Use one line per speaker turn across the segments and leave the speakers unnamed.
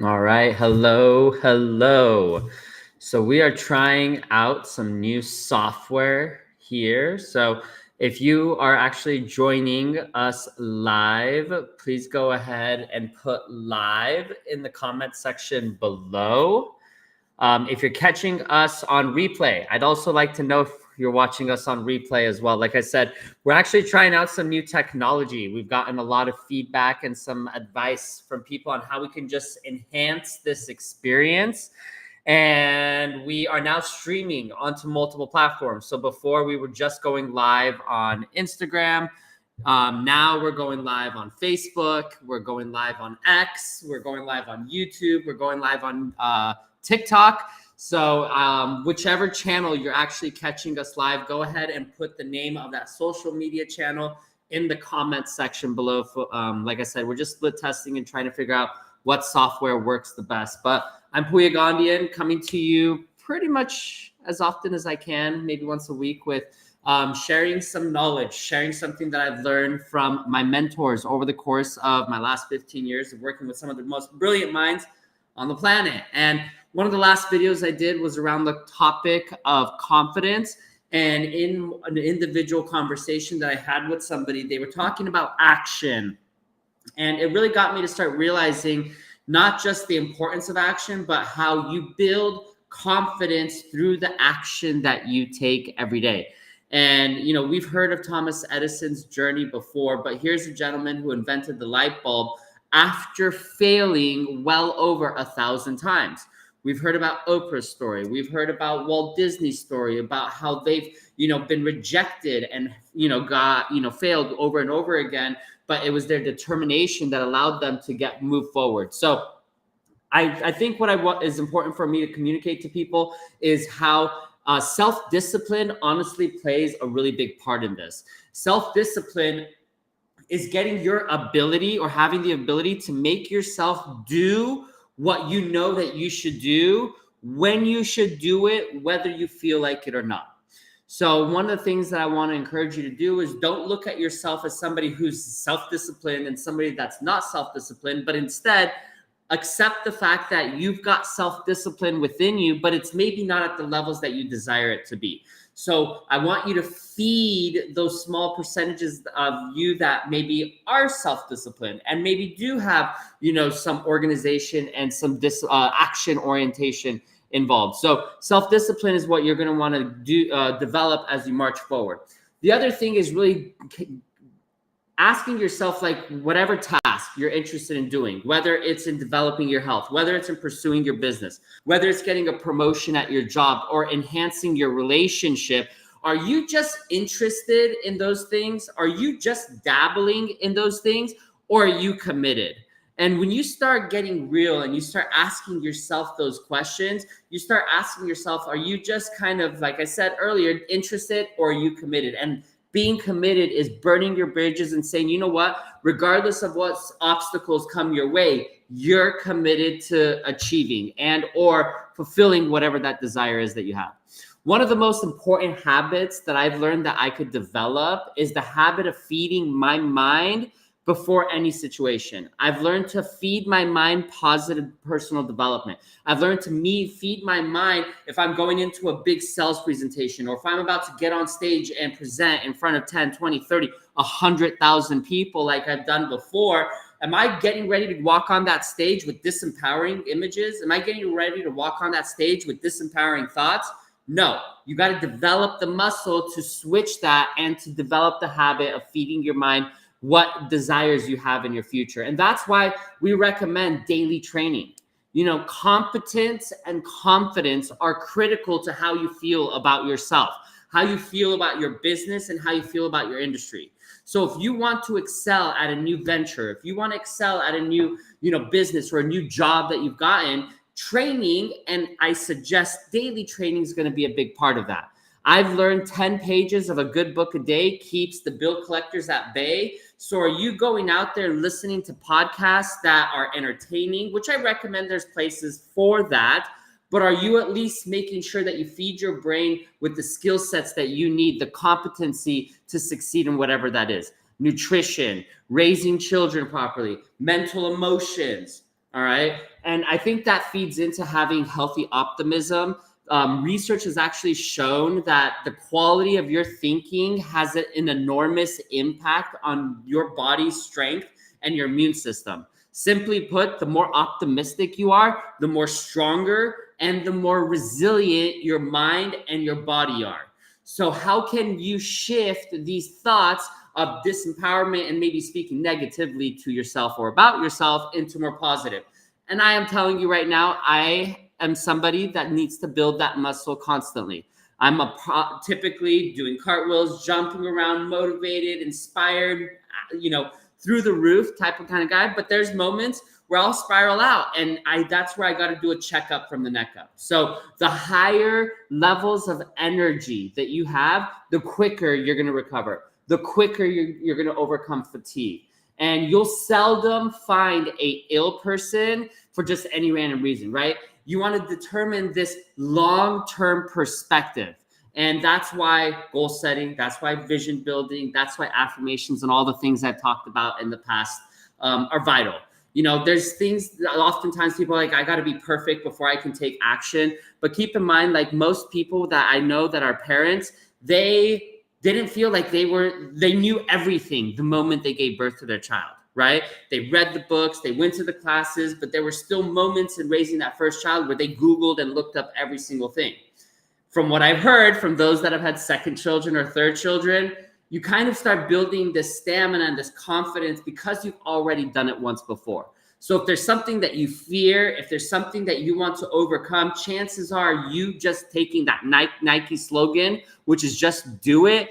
All right. Hello. Hello. So, we are trying out some new software here. So, if you are actually joining us live, please go ahead and put live in the comment section below. If you're catching us on replay, I'd also like to know if you're watching us on replay as well. Like I said, we're actually trying out some new technology. We've gotten a lot of feedback and some advice from people on how we can just enhance this experience. And we are now streaming onto multiple platforms. So before we were just going live on Instagram. Now we're going live on Facebook. We're going live on X. We're going live on YouTube. We're going live on TikTok. So whichever channel you're actually catching us live, go ahead and put the name of that social media channel in the comments section below. Like I said, we're just split testing and trying to figure out what software works the best. But I'm Puya coming to you pretty much as often as I can, maybe once a week, with sharing some knowledge, sharing something that I've learned from my mentors over the course of my last 15 years of working with some of the most brilliant minds on the planet. And one of the last videos I did was around the topic of confidence. And in an individual conversation that I had with somebody, they were talking about action. And it really got me to start realizing not just the importance of action, but how you build confidence through the action that you take every day. And, you know, we've heard of Thomas Edison's journey before, but here's a gentleman who invented the light bulb after failing well over 1,000 times. We've heard about Oprah's story. We've heard about Walt Disney's story, about how they've, been rejected and, failed over and over again, but it was their determination that allowed them to move forward. So I think what is important for me to communicate to people is how self-discipline honestly plays a really big part in this. Self-discipline is getting your ability or having the ability to make yourself do what you know that you should do, when you should do it, whether you feel like it or not. So one of the things that I want to encourage you to do is don't look at yourself as somebody who's self-disciplined and somebody that's not self-disciplined, but instead accept the fact that you've got self-discipline within you, but it's maybe not at the levels that you desire it to be. So I want you to feed those small percentages of you that maybe are self-disciplined and maybe do have, some organization and some action orientation involved. So self-discipline is what you're going to want to develop as you march forward. The other thing is really asking yourself, like, whatever task you're interested in doing, whether it's in developing your health, whether it's in pursuing your business, whether it's getting a promotion at your job or enhancing your relationship, are you just interested in those things? Are you just dabbling in those things, or are you committed? And when you start getting real and you start asking yourself those questions, you start asking yourself, are you just kind of, like I said earlier, interested, or are you committed? And being committed is burning your bridges and saying, you know what, regardless of what obstacles come your way, you're committed to achieving and or fulfilling whatever that desire is that you have. One of the most important habits that I've learned that I could develop is the habit of feeding my mind before any situation. I've learned to feed my mind positive personal development. I've learned to feed my mind if I'm going into a big sales presentation, or if I'm about to get on stage and present in front of 10, 20, 30, 100,000 people like I've done before. Am I getting ready to walk on that stage with disempowering images? Am I getting ready to walk on that stage with disempowering thoughts? No, you got to develop the muscle to switch that and to develop the habit of feeding your mind what desires you have in your future. And that's why we recommend daily training. Competence and confidence are critical to how you feel about yourself, how you feel about your business, and how you feel about your industry. So if you want to excel at a new venture, if you want to excel at a new, business or a new job that you've gotten, training, and I suggest daily training, is going to be a big part of that. I've learned 10 pages of a good book a day keeps the bill collectors at bay. So are you going out there listening to podcasts that are entertaining, which I recommend there's places for that, but are you at least making sure that you feed your brain with the skill sets that you need, the competency to succeed in whatever that is? Nutrition, raising children properly, mental emotions. All right. And I think that feeds into having healthy optimism. Research has actually shown that the quality of your thinking has an enormous impact on your body's strength and your immune system. Simply put, the more optimistic you are, the more stronger and the more resilient your mind and your body are. So, how can you shift these thoughts of disempowerment and maybe speaking negatively to yourself or about yourself into more positive? And I am telling you right now, I am somebody that needs to build that muscle constantly. I'm typically doing cartwheels, jumping around, motivated, inspired, through the roof type of kind of guy. But there's moments where I'll spiral out, and that's where I got to do a checkup from the neck up. So the higher levels of energy that you have, the quicker you're going to recover, the quicker you're going to overcome fatigue. And you'll seldom find a ill person for just any random reason, right? You want to determine this long-term perspective. And that's why goal setting, that's why vision building, that's why affirmations and all the things I've talked about in the past are vital. There's things that oftentimes people are like, I got to be perfect before I can take action. But keep in mind, like most people that I know that are parents, they didn't feel like they knew everything the moment they gave birth to their child, right? They read the books, they went to the classes, but there were still moments in raising that first child where they Googled and looked up every single thing. From what I've heard from those that have had second children or third children, you kind of start building this stamina and this confidence because you've already done it once before. So if there's something that you fear, if there's something that you want to overcome, chances are you just taking that Nike slogan, which is just do it,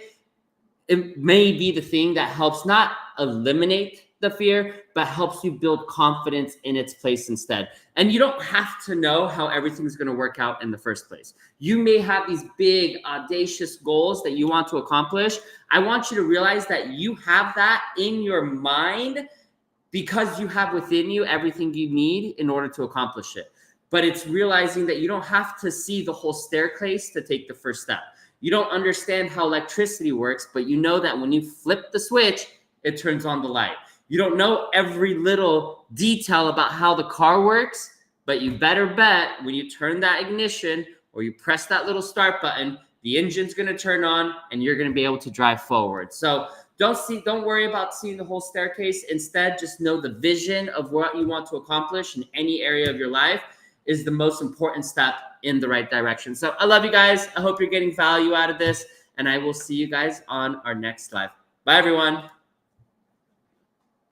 it may be the thing that helps not eliminate the fear, but helps you build confidence in its place instead. And you don't have to know how everything's going to work out in the first place. You may have these big, audacious goals that you want to accomplish. I want you to realize that you have that in your mind because you have within you everything you need in order to accomplish it. But it's realizing that you don't have to see the whole staircase to take the first step. You don't understand how electricity works, but you know that when you flip the switch, it turns on the light. You don't know every little detail about how the car works, but you better bet when you turn that ignition or you press that little start button, the engine's going to turn on and you're going to be able to drive forward. So don't worry about seeing the whole staircase. Instead, just know the vision of what you want to accomplish in any area of your life is the most important step in the right direction. So I love you guys. I hope you're getting value out of this, and I will see you guys on our next live. Bye, everyone.